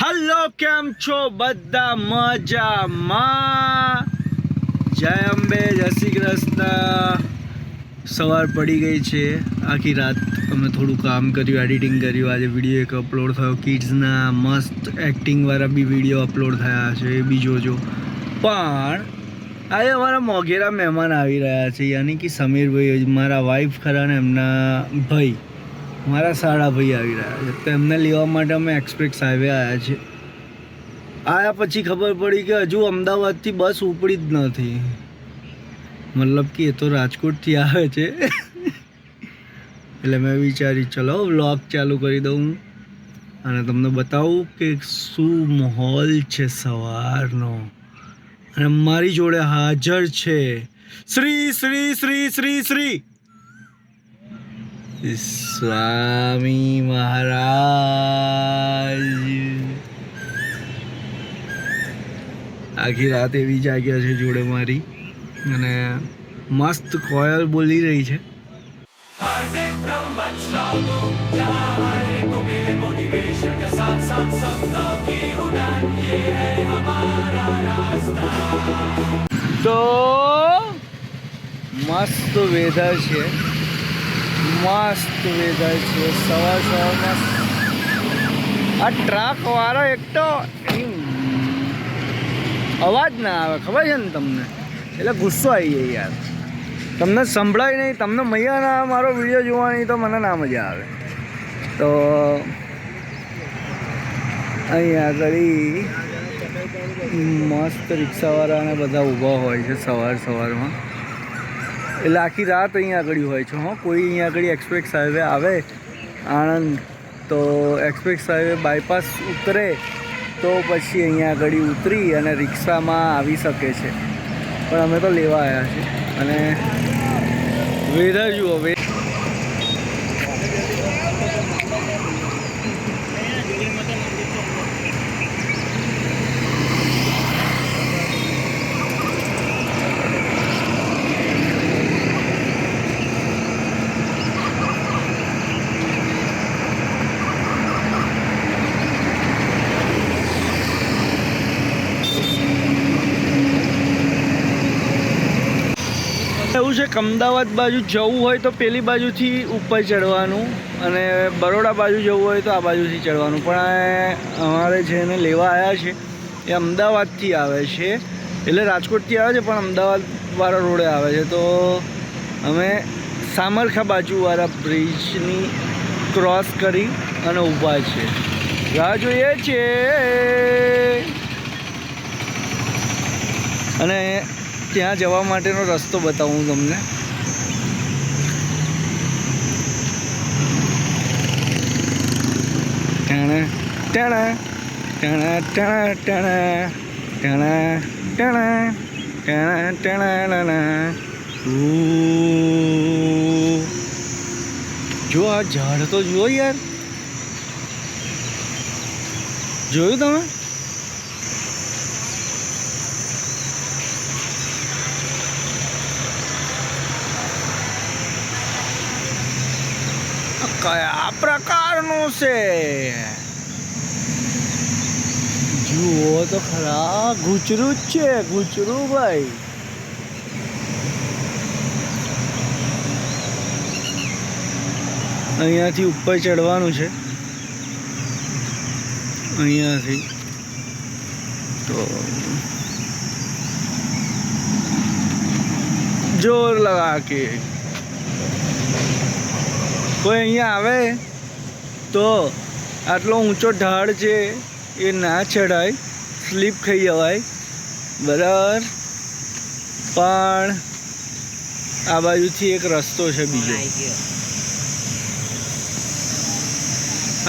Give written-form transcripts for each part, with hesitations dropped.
Hello केम छो बधा मजामां। जय अंबे, जय श्री कृष्ण। सवार पड़ी गई है। आखी रात अमे थोड़ू काम कर्यु, एडिटिंग कर्यु। आज विडियो एक अपलोड थयो किड्सना मस्त एक्टिंग वाला भी विडियो अपलोड थया छे, ए बी जोजो। पण आज अमारा मोघेरा मेहमान आवी रह्या छे, यानी कि समीर भाई, मारा वाइफ खरा ने एमना भाई, मारा साड़ा भाई आवी रह्या छे। तेमने लेवा माटे अमे एक्सप्रेस हाईवे आया छे। आया पछी खबर पड़ी कि हजू अमदावादथी बस उपड़ी ज नथी। मतलब कि तो राजकोट थी आवे छे। એટલે મેં વિચારી ચલો વ્લોગ ચાલુ કરી દઉં અને તમને બતાવું કે શું માહોલ છે સવારનો। અને મારી જોડે હાજર છે શ્રી શ્રી શ્રી શ્રી શ્રી સ્વામી મહારાજ। આખી રાત એવી જાગ્યા છે જોડે મારી, અને મસ્ત કોયલ બોલી રહી છે। તો મસ્ત વેધર છે, મસ્ત વેધર છે। સવાર સવારમાં આ ટ્રક વાળો એક તો અવાજ ના આવે, ખબર છે ને તમને, એટલે ગુસ્સો આવી જાય યાર। તમને સંભળાય નહીં, તમને મૈયા ના મારો વિડીયો જોવાની તો મને ના મજા આવે। તો અહીંયા આગળ મસ્ત રિક્ષાવાળાને બધા ઊભા હોય છે સવાર સવારમાં, એટલે આખી રાત અહીંયા આગળ હોય છે। હા, કોઈ અહીંયા આગળ એક્સપ્રેસ હાઈવે આવે આણંદ, તો એક્સપ્રેસ હાઈવે બાયપાસ ઉતરે તો પછી અહીંયા આગળ ઉતરી અને રિક્ષામાં આવી શકે છે। પણ અમે તો લેવા આવ્યા છીએ। અને વેધર જુઓ, એવું છે કે અમદાવાદ બાજુ જવું હોય તો પેલી બાજુથી ઉપર ચડવાનું, અને બરોડા બાજુ જવું હોય તો આ બાજુથી ચડવાનું। પણ અમારે જેને લેવા આવ્યા છે એ અમદાવાદથી આવે છે, એટલે રાજકોટથી આવે છે પણ અમદાવાદવાળા રોડે આવે છે। તો અમે સામરખા બાજુવાળા બ્રિજની ક્રોસ કરી અને ઊભા છે, રાહ જોઈએ છે। અને ત્યાં જવા માટેનો રસ્તો બતાવું તમને। ટેણે ટેણે ટેણે ટેણે ટેણે ટેણે ટેણે ટેણે। જો આ ઝાડ તો જુઓ યાર, જોયું તમે? કયા પ્રકારનું છે જુઓ તો ખરા, ગુચરું જ છે, ગુચરું ભાઈ। અહીંયાથી ઉપર ચડવાનું છે, અહીંયાથી તો જોર લગા કે કોઈ અહીંયા આવે તો આટલો ઊંચો ઢાળ છે એ ના ચડાય, સ્લીપ ખાઈ જવાય બરાબર। પણ આ બાજુથી એક રસ્તો છે બીજો,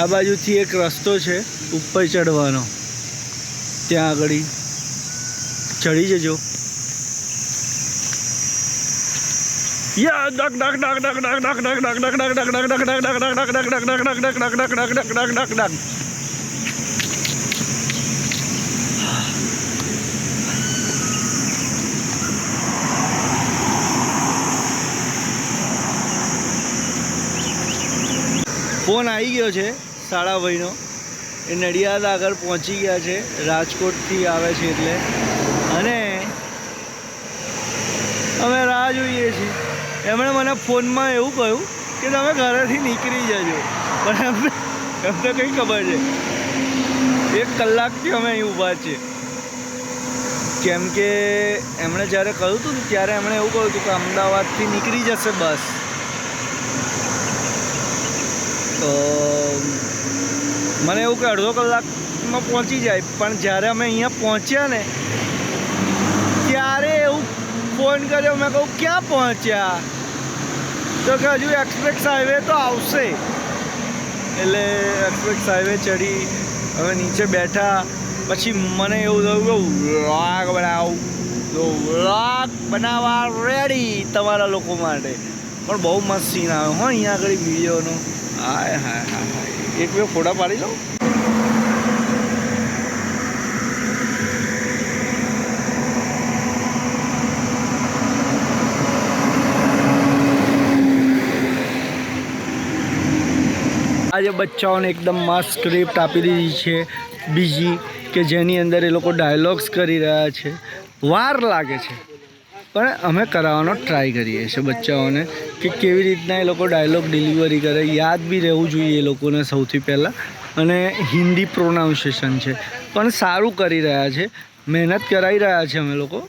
આ બાજુથી એક રસ્તો છે ઉપર ચડવાનો, ત્યાં આગળ ચડી જજો। યા ડક ડક ડક ડક ડક ડક ડક ડક ડક ડક ડક ડક ડક ડક ડક ડક ડક। ફોન આવી ગયો છે સાળાભાઈનો, એ નડિયાદ આગળ પહોંચી ગયા છે, રાજકોટથી આવે છે એટલે, અને અમે રાહ જોઈએ છીએ. એમણે મને ફોનમાં એવું કહ્યું કે તમે ઘરેથી નીકળી જજો, પણ એમ તો કંઈ ખબર છે 1 કલાકથી અમે અહીં ઊભા છીએ. કેમ કે એમણે જ્યારે કહ્યું હતું ને ત્યારે એમણે એવું કહ્યું હતું કે અમદાવાદથી નીકળી જશે બસ. તો મને એવું કે અડધો કલાકમાં પહોંચી જાય, પણ જ્યારે અમે અહીંયા પહોંચ્યા ને ત્યારે એવું ફોન કર્યો. મેં કહું ક્યાં પહોંચ્યા? તો કે હજુ એક્સપ્રેસ હાઈવે તો આવશે. એટલે એક્સપ્રેસ હાઈવે ચડી હવે નીચે બેઠા. પછી મને એવું થયું કે વ્લોગ બનાવું, તો વ્લોગ બનાવવા રેડી તમારા લોકો માટે. પણ બહુ મસ્ત સીન આવ્યો હો અહીંયા આગળ વિડીયોનો. હાય હાય હાય હાય, એક બે ફોટા પાડી લઉં. આજે બચ્ચાઓને એકદમ મસ્ત સ્ક્રિપ્ટ આપી દીધી છે બીજી, કે જેની અંદર એ લોકો ડાયલોગ્સ કરી રહ્યા છે. વાર લાગે છે પણ અમે કરાવવાનો ટ્રાય કરીએ છીએ બચ્ચાઓને કે કેવી રીતના એ લોકો ડાયલોગ ડિલિવરી કરે. યાદ બી રહેવું જોઈએ એ લોકોને સૌથી પહેલાં. અને હિન્દી પ્રોનાઉન્સિએશન છે પણ સારું કરી રહ્યા છે, મહેનત કરાવી રહ્યા છે અમે લોકો.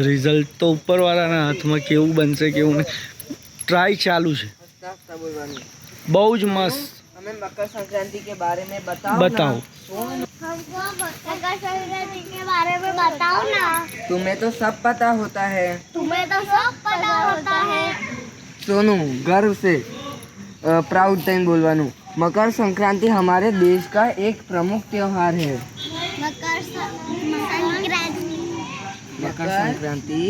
રિઝલ્ટ તો ઉપરવાળાના હાથમાં, કેવું બનશે કેવું નહીં, ટ્રાય ચાલુ છે. બહુ જ મસ્ત. हमें मकर संक्रांति के बारे में बताओ बताओ हमको मकर संक्रांति के बारे में बताओ ना. तुम्हें तो सब पता होता है. तुम्हें तो सब पता होता है. सोनू गर्व से प्राउड टाइम बोलवानू. मकर संक्रांति हमारे देश का एक प्रमुख त्योहार है. मकर संक्रांति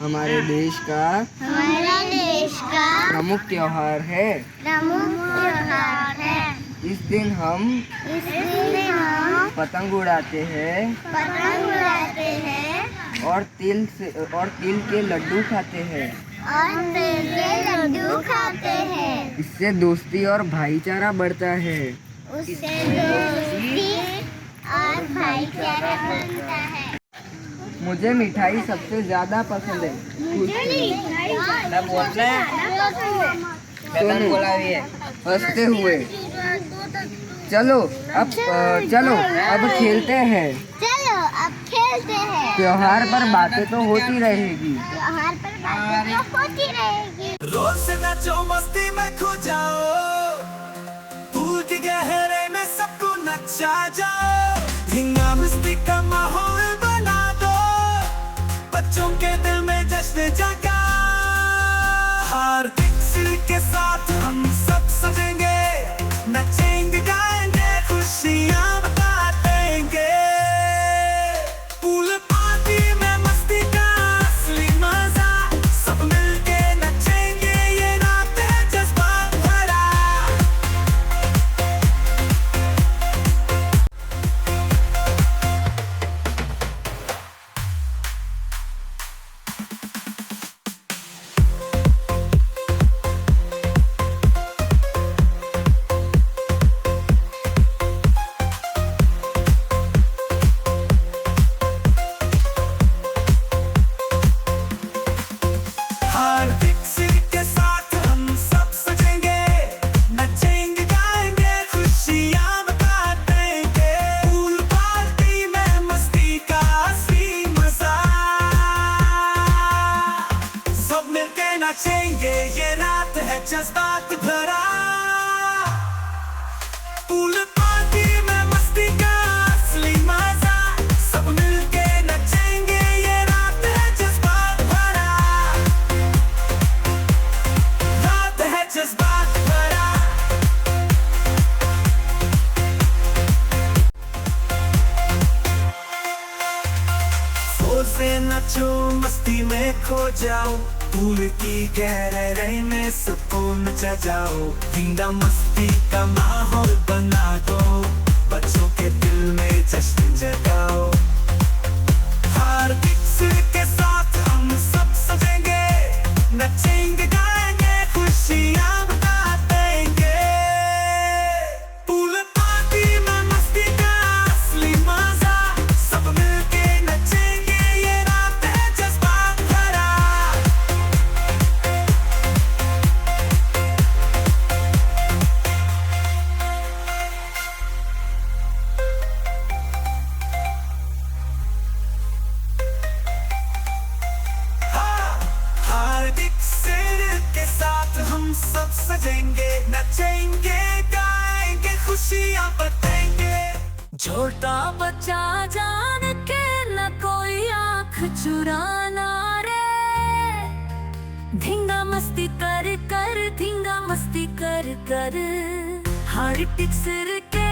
हमारे देश का प्रमुख त्योहार है. इस दिन हम पतंग उड़ाते हैं और तिल के लड्डू खाते हैं. इससे दोस्ती और भाईचारा बढ़ता है. मुझे मिठाई सबसे ज्यादा पसंद है. हंसते हुए. चलो अब खेलते हैं. त्योहार पर बातें तो होती रहेगी. रोज से नाचो मस्ती में खो जाओ, भूल के गहरे में सबको नचा जाओ. धींगा मस्ती का माहौल बना दो, बच्चों के दिल में जश्न जगा. हार्दिक सिर के साथ हम सब सजेंगे, नचेंगे गाएंगे खुशियाँ बांटेंगे. पूल पार्टी में मस्ती का असली मजा, सब मिलके नचेंगे, ये रात है जज्बात भरा. हार्दिक सिर के साथ हम सब सजेंगे, नचेंगे गाएंगे खुशियाँ बांटेंगे. पूल पार्टी में मस्ती का असली मजा, सब मिलके नाचेंगे, ये रात है जज्बात भरा. पूल पार्टी में मस्ती का असली मजा, सब मिलके नचेंगे, ये रात है जज्बात भरा. रात है जज्बात भरा. जोर से नचो मस्ती में खो जाओ, पूल की गहराई में सुकून नचा जाओ. धींगा मस्ती का माहौल बना दो, बच्चों के दिल में जश्न जगाओ. हार्दिक सिर के साथ हम सब सजेंगे, नचेंगे गाएंगे खुशियाँ बांटेंगे. पूल खुशियाँ बताएंगे। छोटा बच्चा जान के न कोई आँख चुराना रे, धींगा मस्ती कर कर, धींगा मस्ती कर कर, हर टिक सिर के